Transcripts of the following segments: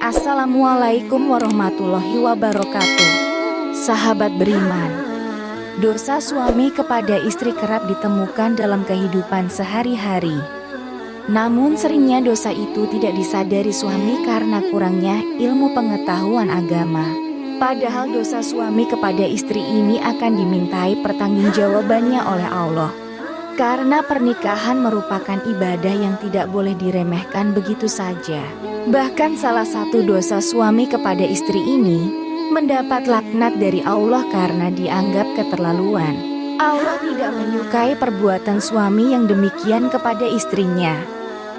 Assalamualaikum warahmatullahi wabarakatuh. Sahabat beriman, dosa suami kepada istri kerap ditemukan dalam kehidupan sehari-hari. Namun seringnya dosa itu tidak disadari suami karena kurangnya ilmu pengetahuan agama. Padahal dosa suami kepada istri ini akan dimintai pertanggungjawabannya oleh Allah. Karena pernikahan merupakan ibadah yang tidak boleh diremehkan begitu saja. Bahkan salah satu dosa suami kepada istri ini mendapat laknat dari Allah karena dianggap keterlaluan. Allah tidak menyukai perbuatan suami yang demikian kepada istrinya.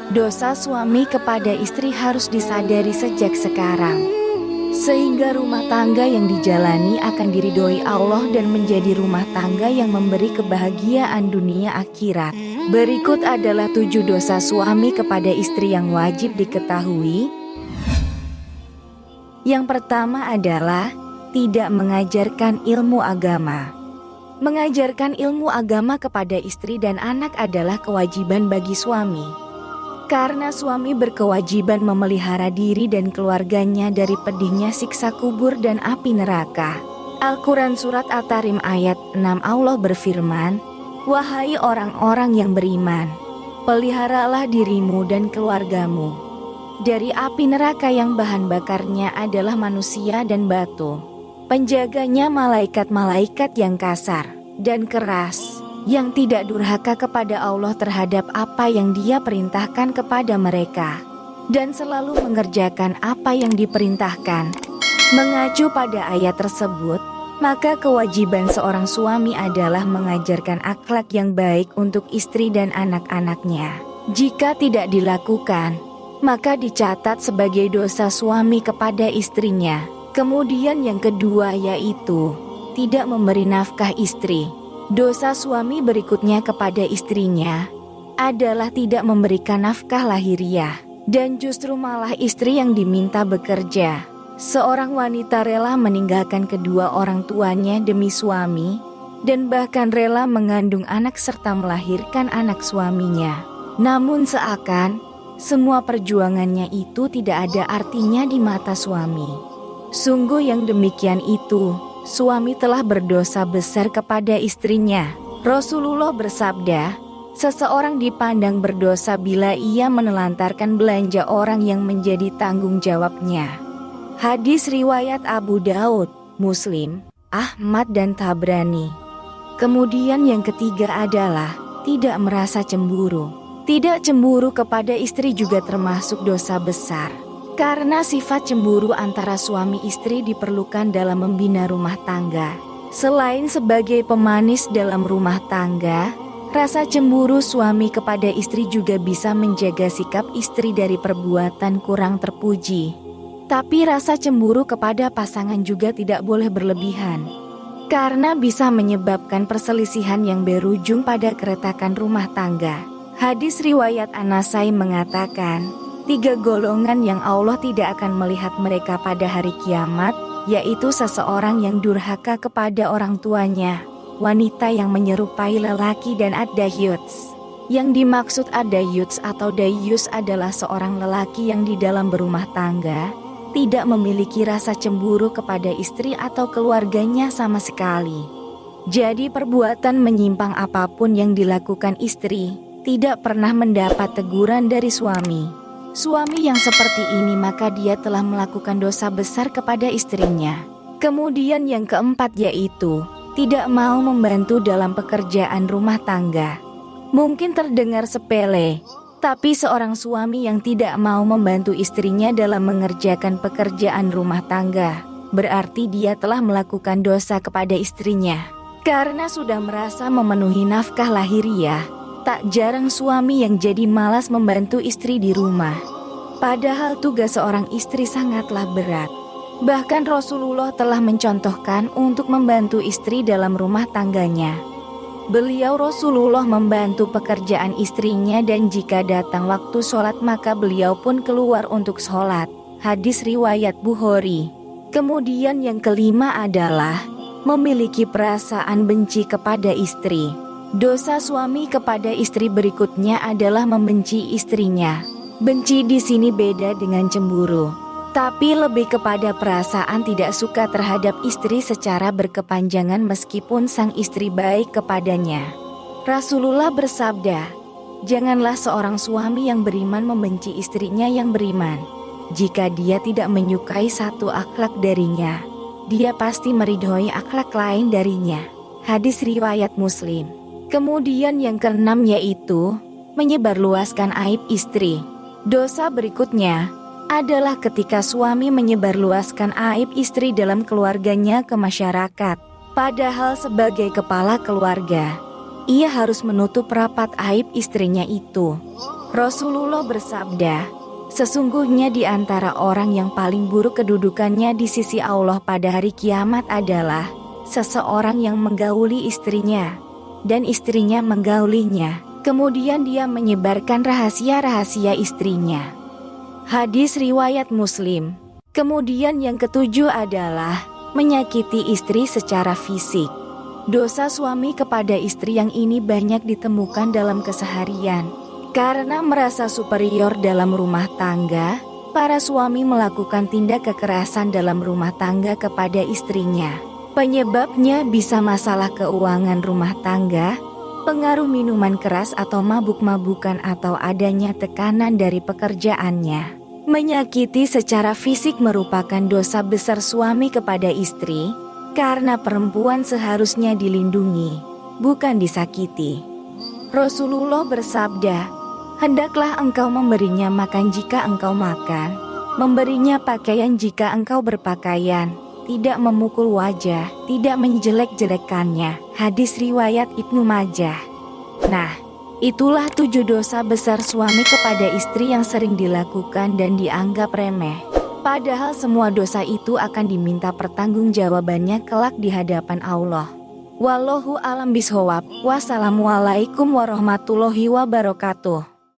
Dosa suami kepada istri harus disadari sejak sekarang, sehingga rumah tangga yang dijalani akan diridhoi Allah dan menjadi rumah tangga yang memberi kebahagiaan dunia akhirat. Berikut adalah 7 dosa suami kepada istri yang wajib diketahui. Yang pertama adalah tidak mengajarkan ilmu agama. Mengajarkan ilmu agama kepada istri dan anak adalah kewajiban bagi suami. Karena suami berkewajiban memelihara diri dan keluarganya dari pedihnya siksa kubur dan api neraka. Al-Quran Surat At-Tahrim ayat 6 Allah berfirman, "Wahai orang-orang yang beriman, peliharalah dirimu dan keluargamu dari api neraka yang bahan bakarnya adalah manusia dan batu. Penjaganya malaikat-malaikat yang kasar dan keras, yang tidak durhaka kepada Allah terhadap apa yang Dia perintahkan kepada mereka, dan selalu mengerjakan apa yang diperintahkan." Mengacu pada ayat tersebut, maka kewajiban seorang suami adalah mengajarkan akhlak yang baik untuk istri dan anak-anaknya. Jika tidak dilakukan, maka dicatat sebagai dosa suami kepada istrinya. Kemudian yang kedua yaitu tidak memberi nafkah istri. Dosa suami berikutnya kepada istrinya adalah tidak memberikan nafkah lahiriah, dan justru malah istri yang diminta bekerja. Seorang wanita rela meninggalkan kedua orang tuanya demi suami, dan bahkan rela mengandung anak serta melahirkan anak suaminya. Namun seakan semua perjuangannya itu tidak ada artinya di mata suami. Sungguh yang demikian itu, suami telah berdosa besar kepada istrinya. Rasulullah bersabda, seseorang dipandang berdosa bila ia menelantarkan belanja orang yang menjadi tanggung jawabnya. Hadis riwayat Abu Daud, Muslim, Ahmad dan Tabrani. Kemudian yang ketiga adalah tidak merasa cemburu. Tidak cemburu kepada istri juga termasuk dosa besar. Karena sifat cemburu antara suami istri diperlukan dalam membina rumah tangga. Selain sebagai pemanis dalam rumah tangga, rasa cemburu suami kepada istri juga bisa menjaga sikap istri dari perbuatan kurang terpuji. Tapi rasa cemburu kepada pasangan juga tidak boleh berlebihan, karena bisa menyebabkan perselisihan yang berujung pada keretakan rumah tangga. Hadis riwayat An-Nasai mengatakan, 3 golongan yang Allah tidak akan melihat mereka pada hari kiamat, yaitu seseorang yang durhaka kepada orang tuanya, wanita yang menyerupai lelaki, dan ad-dayyuts. Yang dimaksud ad-dayyuts atau dayyus adalah seorang lelaki yang di dalam berumah tangga tidak memiliki rasa cemburu kepada istri atau keluarganya sama sekali. Jadi perbuatan menyimpang apapun yang dilakukan istri tidak pernah mendapat teguran dari suami. Suami yang seperti ini maka dia telah melakukan dosa besar kepada istrinya. Kemudian yang keempat yaitu tidak mau membantu dalam pekerjaan rumah tangga. Mungkin terdengar sepele, tapi seorang suami yang tidak mau membantu istrinya dalam mengerjakan pekerjaan rumah tangga, berarti dia telah melakukan dosa kepada istrinya. Karena sudah merasa memenuhi nafkah lahiriah, tak jarang suami yang jadi malas membantu istri di rumah. Padahal tugas seorang istri sangatlah berat. Bahkan Rasulullah telah mencontohkan untuk membantu istri dalam rumah tangganya. Beliau Rasulullah membantu pekerjaan istrinya dan jika datang waktu sholat maka beliau pun keluar untuk sholat. Hadis riwayat Bukhari. Kemudian yang kelima adalah memiliki perasaan benci kepada istri. Dosa suami kepada istri berikutnya adalah membenci istrinya. Benci di sini beda dengan cemburu. tapi lebih kepada perasaan tidak suka terhadap istri secara berkepanjangan meskipun sang istri baik kepadanya. Rasulullah bersabda, "Janganlah seorang suami yang beriman membenci istrinya yang beriman. Jika dia tidak menyukai satu akhlak darinya, dia pasti meridhoi akhlak lain darinya." Hadis riwayat Muslim. Kemudian yang keenam yaitu menyebarluaskan aib istri. Dosa berikutnya adalah ketika suami menyebarluaskan aib istri dalam keluarganya ke masyarakat. Padahal sebagai kepala keluarga, ia harus menutup rapat aib istrinya itu. Rasulullah bersabda, "Sesungguhnya di antara orang yang paling buruk kedudukannya di sisi Allah pada hari kiamat adalah seseorang yang menggauli istrinya, dan istrinya menggaulinya, kemudian dia menyebarkan rahasia-rahasia istrinya." Hadis riwayat Muslim. Kemudian yang ketujuh adalah menyakiti istri secara fisik. Dosa suami kepada istri yang ini banyak ditemukan dalam keseharian. Karena merasa superior dalam rumah tangga, para suami melakukan tindak kekerasan dalam rumah tangga kepada istrinya. Penyebabnya bisa masalah keuangan rumah tangga, pengaruh minuman keras atau mabuk-mabukan, atau adanya tekanan dari pekerjaannya. Menyakiti secara fisik merupakan dosa besar suami kepada istri, karena perempuan seharusnya dilindungi, bukan disakiti. Rasulullah bersabda, "Hendaklah engkau memberinya makan jika engkau makan, memberinya pakaian jika engkau berpakaian, tidak memukul wajah, tidak menjelek-jelekannya." Hadis riwayat Ibnu Majah. Nah, itulah 7 dosa besar suami kepada istri yang sering dilakukan dan dianggap remeh. Padahal semua dosa itu akan diminta pertanggungjawabannya kelak di hadapan Allah. Wallahu a'lam bishawab. Wassalamualaikum warahmatullahi wabarakatuh.